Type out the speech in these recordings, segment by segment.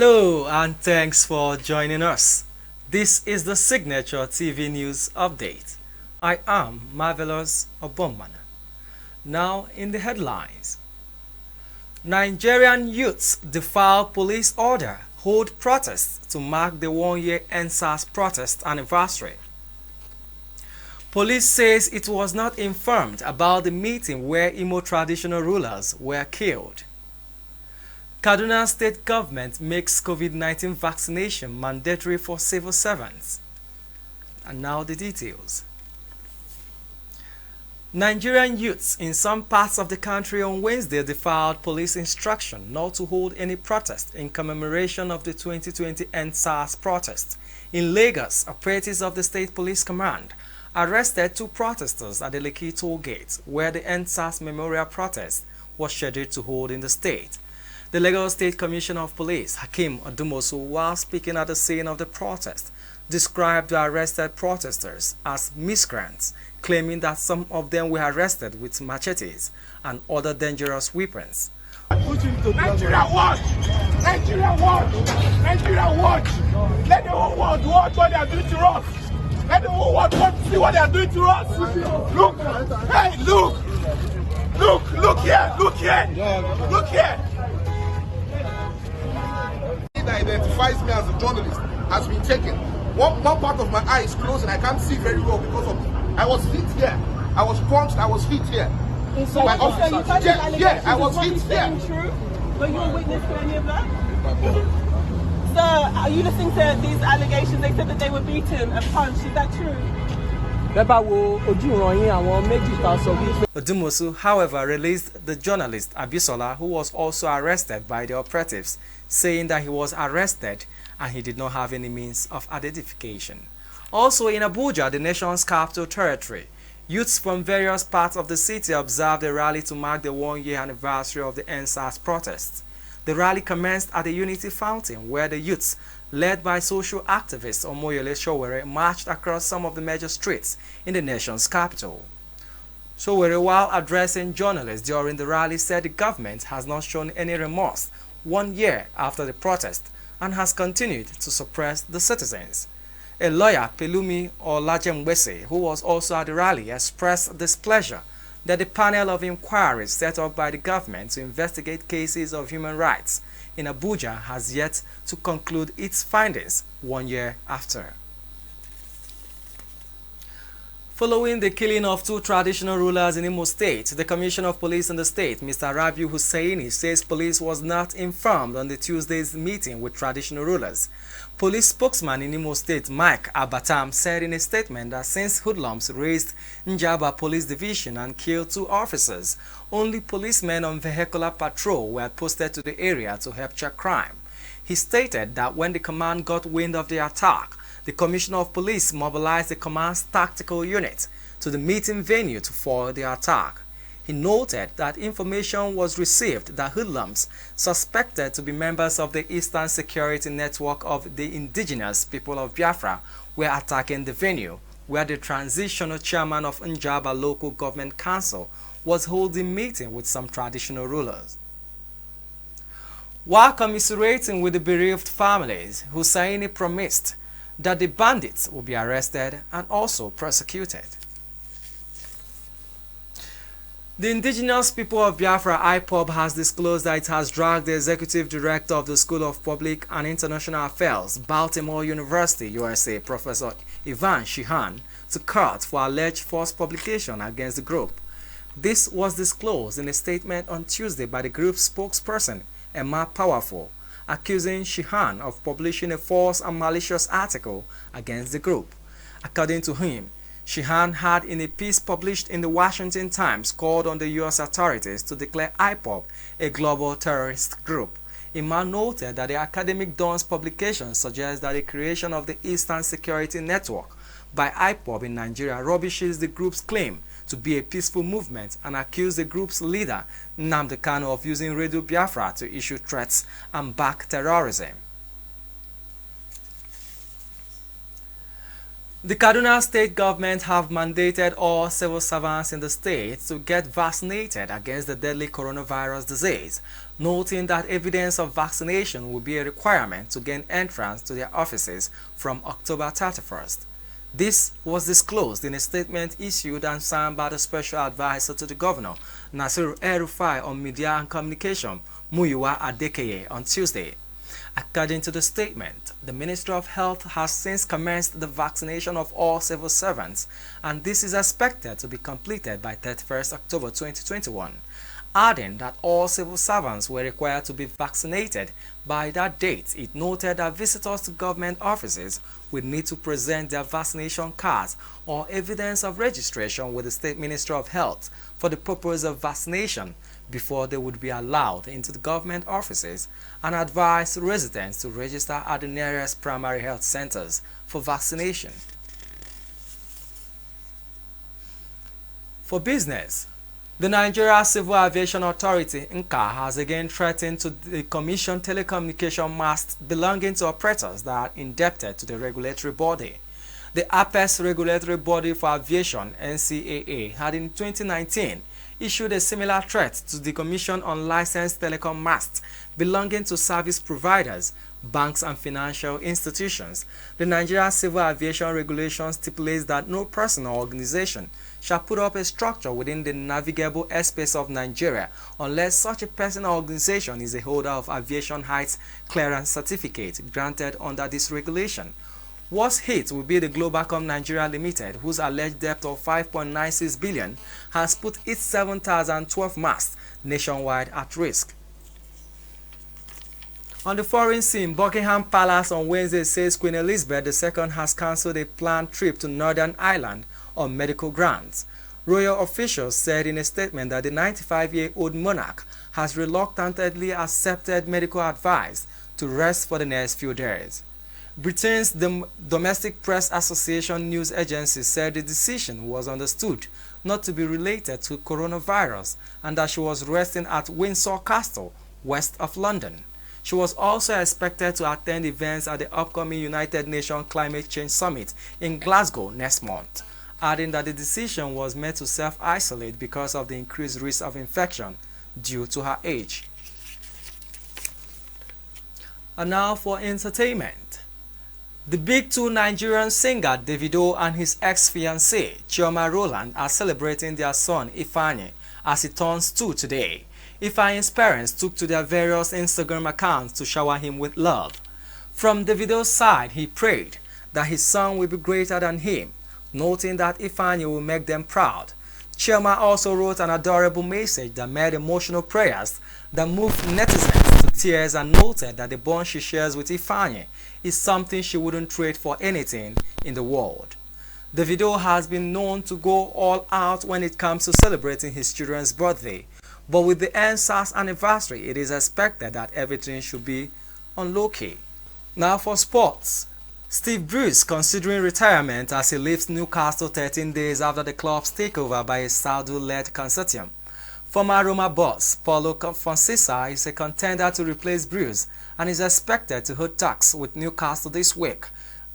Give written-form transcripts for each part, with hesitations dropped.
Hello and thanks for joining us. This is the Signature TV News Update. I am Marvelous Obomana. Now in the headlines. Nigerian youths defy police order, hold protests to mark the one-year EndSARS protest anniversary. Police says it was not informed about the meeting where Imo traditional rulers were killed. Kaduna State Government makes COVID-19 vaccination mandatory for civil servants. And now the details. Nigerian youths in some parts of the country on Wednesday defied police instruction not to hold any protest in commemoration of the 2020 EndSARS protest. In Lagos, operatives of the State Police Command arrested two protesters at the Lekki toll gate where the EndSARS memorial protest was scheduled to hold in the state. The Lagos State Commissioner of Police, Hakeem Odumosu, while speaking at the scene of the protest, described the arrested protesters as miscreants, claiming that some of them were arrested with machetes and other dangerous weapons. Nigeria watch! Nigeria watch! Nigeria watch! Let the whole world watch what they are doing to us! Let the whole world watch see what they are doing to us! Look! Hey, look! Look here! Look here! Look here! That identifies me as a journalist has been taken. One part of my eye is closed and I can't see very well because of I was hit here. I was punched. I was hit here. So my officer, yeah, I was hit here. True? Were you a witness to any of that? So, are you listening to these allegations? They said that they were beaten and punched. Is that true? Odumosu, however, released the journalist Abisola, who was also arrested by the operatives, saying that he was arrested and he did not have any means of identification. Also in Abuja, the nation's capital territory, youths from various parts of the city observed a rally to mark the one-year anniversary of the EndSARS protests. The rally commenced at the Unity Fountain, where the youths, led by social activist Omoyele Sowore, marched across some of the major streets in the nation's capital. Sowore, while addressing journalists during the rally, said the government has not shown any remorse 1 year after the protest and has continued to suppress the citizens. A lawyer, Pelumi Olajemwese, who was also at the rally, expressed displeasure that the panel of inquiry set up by the government to investigate cases of human rights in Abuja has yet to conclude its findings 1 year after. Following the killing of two traditional rulers in Imo State, the Commissioner of Police in the state, Mr. Rabiu Hussaini, says police was not informed on the Tuesday's meeting with traditional rulers. Police spokesman in Imo State, Mike Abatam, said in a statement that since hoodlums raised Njaba Police Division and killed two officers, only policemen on vehicular patrol were posted to the area to help check crime. He stated that when the command got wind of the attack, the Commissioner of Police mobilized the command's tactical unit to the meeting venue to foil the attack. He noted that information was received that hoodlums suspected to be members of the Eastern Security Network of the indigenous people of Biafra were attacking the venue, where the transitional chairman of Njaba Local Government Council was holding meeting with some traditional rulers. While commiserating with the bereaved families, Hussaini promised that the bandits will be arrested and also prosecuted. The indigenous people of Biafra, IPOB, has disclosed that it has dragged the executive director of the School of Public and International Affairs, Baltimore University, USA, Professor Ivan Shihan, to court for alleged false publication against the group. This was disclosed in a statement on Tuesday by the group's spokesperson, Emma Powerful, accusing Shihan of publishing a false and malicious article against the group. According to him, Shihan had, in a piece published in the Washington Times, called on the U.S. authorities to declare IPOB a global terrorist group. Iman noted that the academic Dawn's publication suggests that the creation of the Eastern Security Network by IPOB in Nigeria rubbishes the group's claim to be a peaceful movement and accused the group's leader, Nnamdi Kanu, of using Radio Biafra to issue threats and back terrorism. The Kaduna state government have mandated all civil servants in the state to get vaccinated against the deadly coronavirus disease, noting that evidence of vaccination will be a requirement to gain entrance to their offices from October 31st. This was disclosed in a statement issued and signed by the Special Advisor to the Governor, Nasiru El-Rufai, on Media and Communication, Muyiwa Adekeye, on Tuesday. According to the statement, the Ministry of Health has since commenced the vaccination of all civil servants, and this is expected to be completed by 31st October 2021, adding that all civil servants were required to be vaccinated by that date. It noted that visitors to government offices would need to present their vaccination cards or evidence of registration with the State Ministry of Health for the purpose of vaccination before they would be allowed into the government offices, and advised residents to register at the nearest primary health centers for vaccination. For business, the Nigeria Civil Aviation Authority (NCAA) has again threatened to decommission telecommunication masts belonging to operators that are indebted to the regulatory body. The apex regulatory body for aviation (NCAA) had in 2019 issued a similar threat to decommission unlicensed telecom masts belonging to service providers, banks and financial institutions. The Nigeria Civil Aviation Regulation stipulates that no person or organization shall put up a structure within the navigable airspace of Nigeria unless such a person or organization is a holder of aviation heights clearance certificate granted under this regulation. Worst hit will be the Globacom Nigeria Limited, whose alleged debt of 5.96 billion has put its 7,012 masts nationwide at risk. On the foreign scene, Buckingham Palace on Wednesday says Queen Elizabeth II has cancelled a planned trip to Northern Ireland on medical grounds. Royal officials said in a statement that the 95-year-old monarch has reluctantly accepted medical advice to rest for the next few days. Britain's Domestic Press Association news agency said the decision was understood not to be related to coronavirus and that she was resting at Windsor Castle, west of London. She was also expected to attend events at the upcoming United Nations Climate Change Summit in Glasgow next month, adding that the decision was made to self-isolate because of the increased risk of infection due to her age. And now for entertainment. The big two Nigerian singer Davido and his ex-fiancée Chioma Rowland are celebrating their son Ifeanyi as he turns 2 today. Ifeanyi's parents took to their various Instagram accounts to shower him with love. From Davido's side, he prayed that his son will be greater than him, noting that Ifeanyi will make them proud. Chioma also wrote an adorable message that made emotional prayers that moved netizens to tears and noted that the bond she shares with Ifeanyi is something she wouldn't trade for anything in the world. Davido has been known to go all out when it comes to celebrating his children's birthday, but with the EndSARS anniversary, it is expected that everything should be on low-key. Now for sports. Steve Bruce considering retirement as he leaves Newcastle 13 days after the club's takeover by a Saudi-led consortium. Former Roma boss Paulo Fonseca is a contender to replace Bruce and is expected to hold talks with Newcastle this week.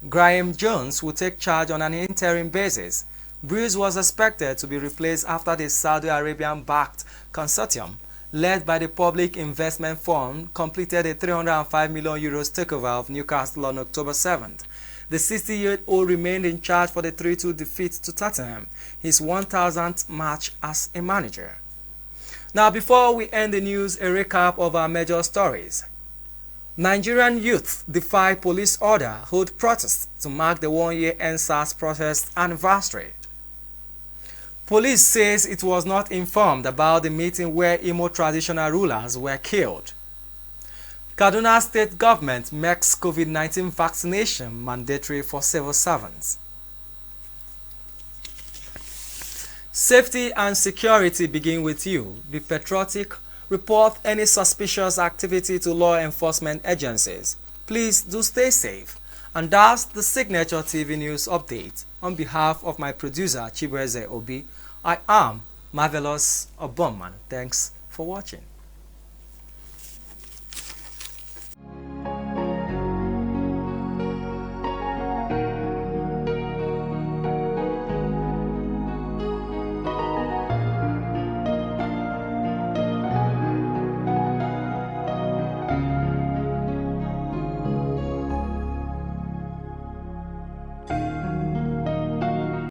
Graham Jones will take charge on an interim basis. Bruce was expected to be replaced after the Saudi Arabian-backed consortium, led by the Public Investment Fund, completed a €305 million takeover of Newcastle on October 7th. The 60-year-old remained in charge for the 3-2 defeat to Tottenham, his 1,000th match as a manager. Now, before we end the news, a recap of our major stories. Nigerian youths defy police order, hold protests to mark the one-year EndSARS protest anniversary. Police says it was not informed about the meeting where Imo traditional rulers were killed. Kaduna state government makes COVID-19 vaccination mandatory for civil servants. Safety and security begin with you. Be patriotic. Report any suspicious activity to law enforcement agencies. Please do stay safe. And that's the Signature TV News Update. On behalf of my producer Chibueze Obi, I am Marvelous Obonman. Thanks for watching.